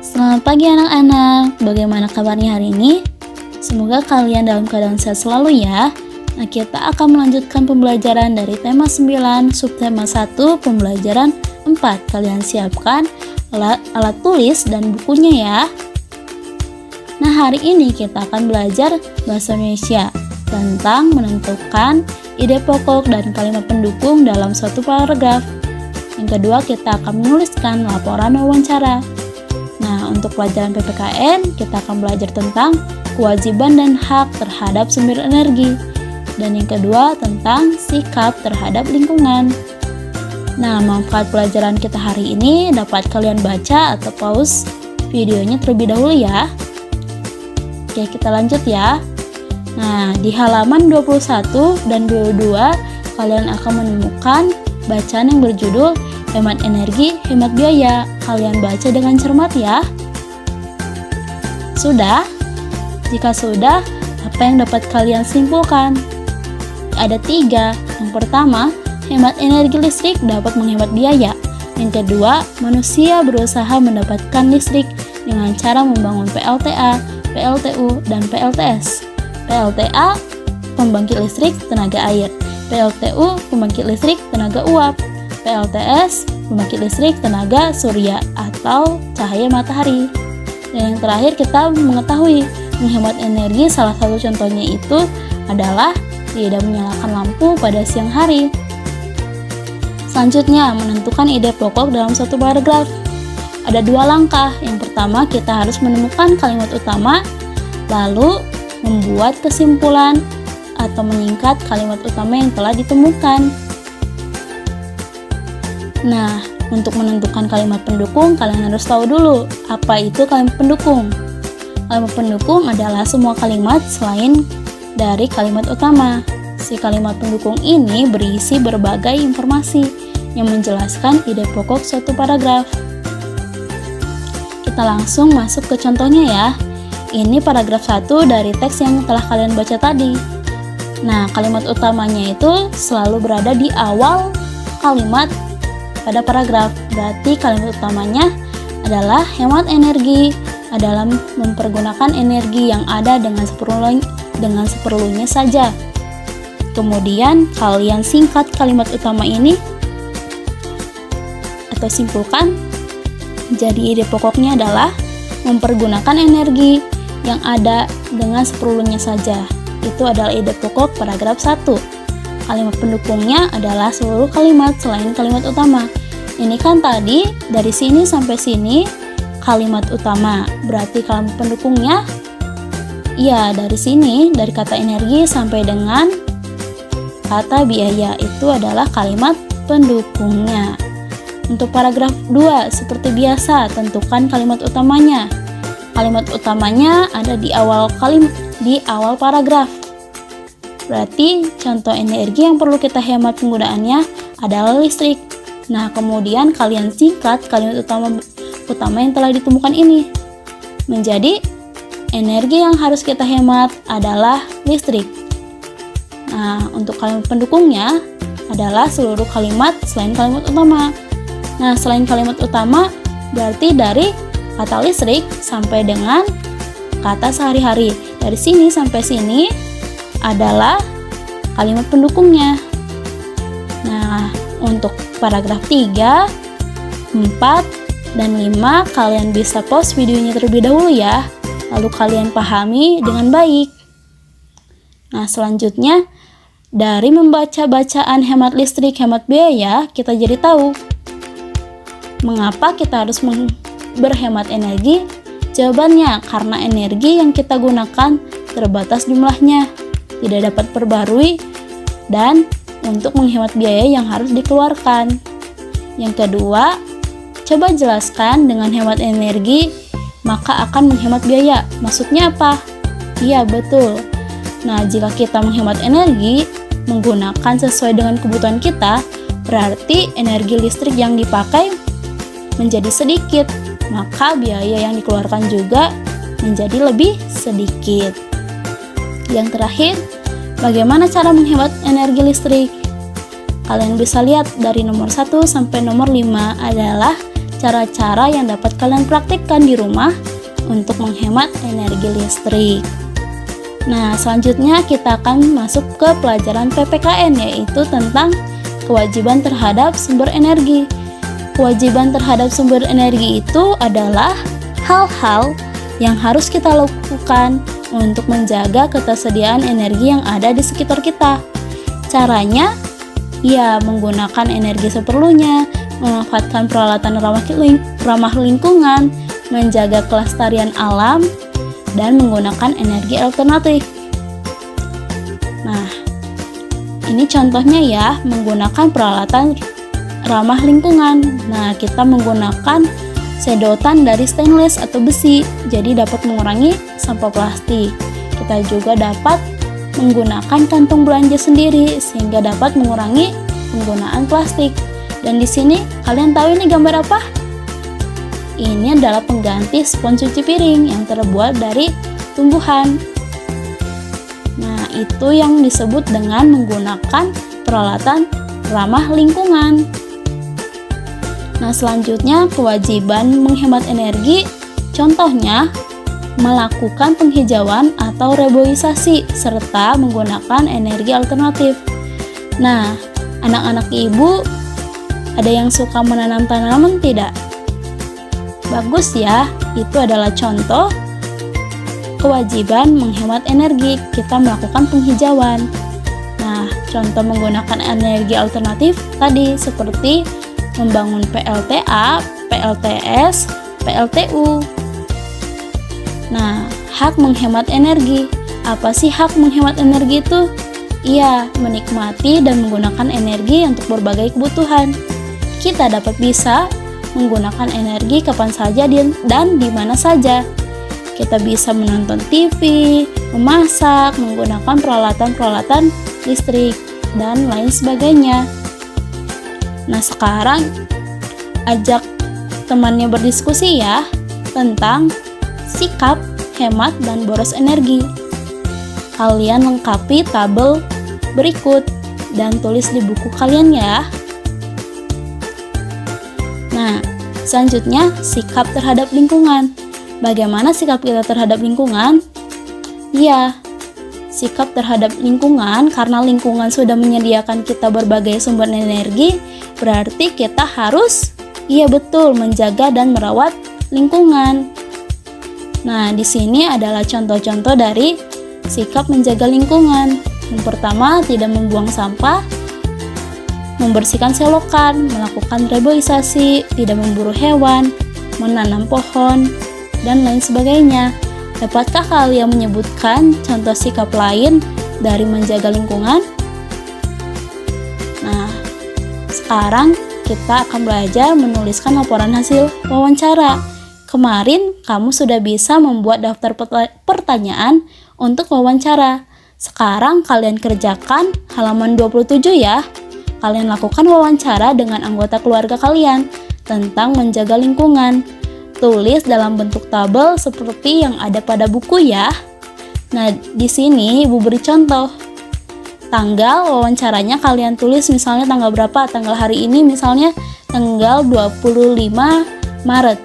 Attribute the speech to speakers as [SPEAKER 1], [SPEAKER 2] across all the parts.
[SPEAKER 1] Selamat pagi anak-anak, bagaimana kabarnya hari ini? Semoga kalian dalam keadaan sehat selalu ya. Nah, kita akan melanjutkan pembelajaran dari tema 9, subtema 1, pembelajaran 4. Kalian siapkan alat tulis dan bukunya ya. Nah, hari ini kita akan belajar bahasa Indonesia tentang menentukan ide pokok dan kalimat pendukung dalam suatu paragraf. Yang kedua, kita akan menuliskan laporan wawancara. Nah, untuk pelajaran PPKN, kita akan belajar tentang kewajiban dan hak terhadap sumber energi. Dan yang kedua, tentang sikap terhadap lingkungan. Nah, manfaat pelajaran kita hari ini dapat kalian baca atau pause videonya terlebih dahulu ya. Oke, kita lanjut ya. Nah, di halaman 21 dan 22, kalian akan menemukan bacaan yang berjudul hemat energi, hemat biaya. Kalian baca dengan cermat ya. Sudah? Jika sudah, apa yang dapat kalian simpulkan? Ada 3. Yang pertama, hemat energi listrik dapat menghemat biaya. Yang kedua, manusia berusaha mendapatkan listrik dengan cara membangun PLTA, PLTU, dan PLTS. PLTA, pembangkit listrik tenaga air. PLTU, pembangkit listrik tenaga uap. PLTS, pembangkit listrik tenaga surya atau cahaya matahari. Dan yang terakhir, kita mengetahui menghemat energi, salah satu contohnya itu adalah tidak menyalakan lampu pada siang hari. Selanjutnya, menentukan ide pokok dalam satu paragraf. Ada 2 langkah. Yang pertama, kita harus menemukan kalimat utama, lalu membuat kesimpulan atau menyingkat kalimat utama yang telah ditemukan. Nah, untuk menentukan kalimat pendukung, kalian harus tahu dulu apa itu kalimat pendukung. Kalimat pendukung adalah semua kalimat selain dari kalimat utama. Si kalimat pendukung ini berisi berbagai informasi yang menjelaskan ide pokok suatu paragraf. Kita langsung masuk ke contohnya ya. Ini paragraf 1 dari teks yang telah kalian baca tadi. Nah, kalimat utamanya itu selalu berada di awal kalimat pada paragraf. Berarti kalimat utamanya adalah hemat energi adalah mempergunakan energi yang ada dengan seperlunya saja. Kemudian kalian singkat kalimat utama ini atau simpulkan. Jadi ide pokoknya adalah mempergunakan energi yang ada dengan seperlunya saja. Itu adalah ide pokok paragraf 1. Kalimat pendukungnya adalah seluruh kalimat selain kalimat utama. Ini kan tadi dari sini sampai sini kalimat utama. Berarti kalimat pendukungnya ya dari sini, dari kata energi sampai dengan kata biaya, itu adalah kalimat pendukungnya. Untuk paragraf 2, seperti biasa, tentukan kalimat utamanya. Kalimat utamanya ada di awal paragraf. Berarti contoh energi yang perlu kita hemat penggunaannya adalah listrik. Nah, kemudian kalian singkat kalimat utama yang telah ditemukan ini menjadi energi yang harus kita hemat adalah listrik. Nah, untuk kalimat pendukungnya adalah seluruh kalimat selain kalimat utama. Nah, selain kalimat utama berarti dari kata listrik sampai dengan kata sehari-hari. Dari sini sampai sini adalah kalimat pendukungnya. Nah, untuk paragraf 3, 4, dan 5 kalian bisa pause videonya terlebih dahulu ya. Lalu kalian pahami dengan baik. Nah, selanjutnya dari membaca bacaan hemat listrik, hemat biaya, kita jadi tahu mengapa kita harus berhemat energi. Jawabannya, karena energi yang kita gunakan terbatas jumlahnya, tidak dapat perbarui, dan untuk menghemat biaya yang harus dikeluarkan. Yang kedua, coba jelaskan dengan hemat energi maka akan menghemat biaya. Maksudnya apa? Iya, betul. Nah, jika kita menghemat energi menggunakan sesuai dengan kebutuhan kita, berarti energi listrik yang dipakai menjadi sedikit, maka biaya yang dikeluarkan juga menjadi lebih sedikit. Yang terakhir, bagaimana cara menghemat energi listrik? Kalian bisa lihat dari nomor 1 sampai nomor 5 adalah cara-cara yang dapat kalian praktikkan di rumah untuk menghemat energi listrik. Nah, selanjutnya kita akan masuk ke pelajaran PPKN, yaitu tentang kewajiban terhadap sumber energi. Kewajiban terhadap sumber energi itu adalah hal-hal yang harus kita lakukan untuk menjaga ketersediaan energi yang ada di sekitar kita. Caranya, ya menggunakan energi seperlunya, memanfaatkan peralatan ramah lingkungan, menjaga kelestarian alam, dan menggunakan energi alternatif. Nah, ini contohnya ya, menggunakan peralatan ramah lingkungan. Nah, kita menggunakan sedotan dari stainless atau besi, jadi dapat mengurangi sampah plastik. Kita juga dapat menggunakan kantong belanja sendiri sehingga dapat mengurangi penggunaan plastik. Dan di sini kalian tahu ini gambar apa? Ini adalah pengganti spons cuci piring yang terbuat dari tumbuhan. Nah, itu yang disebut dengan menggunakan peralatan ramah lingkungan. Nah, selanjutnya kewajiban menghemat energi, contohnya melakukan penghijauan atau reboisasi serta menggunakan energi alternatif. Nah, anak-anak ibu ada yang suka menanam tanaman tidak? Bagus ya, itu adalah contoh kewajiban menghemat energi, kita melakukan penghijauan. Nah, contoh menggunakan energi alternatif tadi seperti membangun PLTA, PLTS, PLTU. Nah, hak menghemat energi. Apa sih hak menghemat energi itu? Iya, menikmati dan menggunakan energi untuk berbagai kebutuhan. Kita dapat bisa menggunakan energi kapan saja dan di mana saja. Kita bisa menonton TV, memasak, menggunakan peralatan-peralatan listrik, dan lain sebagainya. Nah, sekarang ajak temannya berdiskusi ya tentang sikap, hemat, dan boros energi. Kalian lengkapi tabel berikut dan tulis di buku kalian ya. Nah, selanjutnya sikap terhadap lingkungan. Bagaimana sikap kita terhadap lingkungan? Ya, sikap terhadap lingkungan, karena lingkungan sudah menyediakan kita berbagai sumber energi, berarti kita harus, iya betul, menjaga dan merawat lingkungan. Nah, di sini adalah contoh-contoh dari sikap menjaga lingkungan. Yang pertama, tidak membuang sampah, membersihkan selokan, melakukan reboisasi, tidak memburu hewan, menanam pohon, dan lain sebagainya. Dapatkah kalian menyebutkan contoh sikap lain dari menjaga lingkungan? Nah, sekarang kita akan belajar menuliskan laporan hasil wawancara. Kemarin kamu sudah bisa membuat daftar pertanyaan untuk wawancara. Sekarang kalian kerjakan halaman 27 ya. Kalian lakukan wawancara dengan anggota keluarga kalian tentang menjaga lingkungan. Tulis dalam bentuk tabel seperti yang ada pada buku ya. Nah, di sini Ibu beri contoh. Tanggal wawancaranya kalian tulis misalnya tanggal berapa? Tanggal hari ini misalnya tanggal 25 Maret.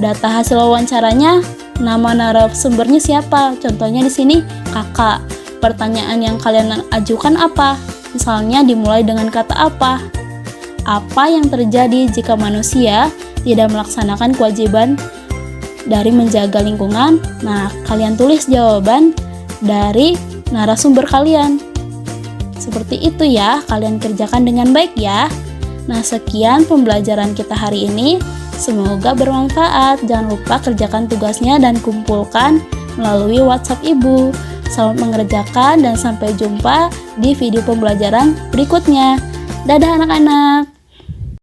[SPEAKER 1] Data hasil wawancaranya, nama narasumbernya siapa? Contohnya di sini kakak. Pertanyaan yang kalian ajukan apa? Misalnya dimulai dengan kata apa? Apa yang terjadi jika manusia tidak melaksanakan kewajiban dari menjaga lingkungan? Nah, kalian tulis jawaban dari narasumber kalian. Seperti itu ya, kalian kerjakan dengan baik ya. Nah, sekian pembelajaran kita hari ini. Semoga bermanfaat. Jangan lupa kerjakan tugasnya dan kumpulkan melalui WhatsApp Ibu. Selamat mengerjakan dan sampai jumpa di video pembelajaran berikutnya. Dadah anak-anak.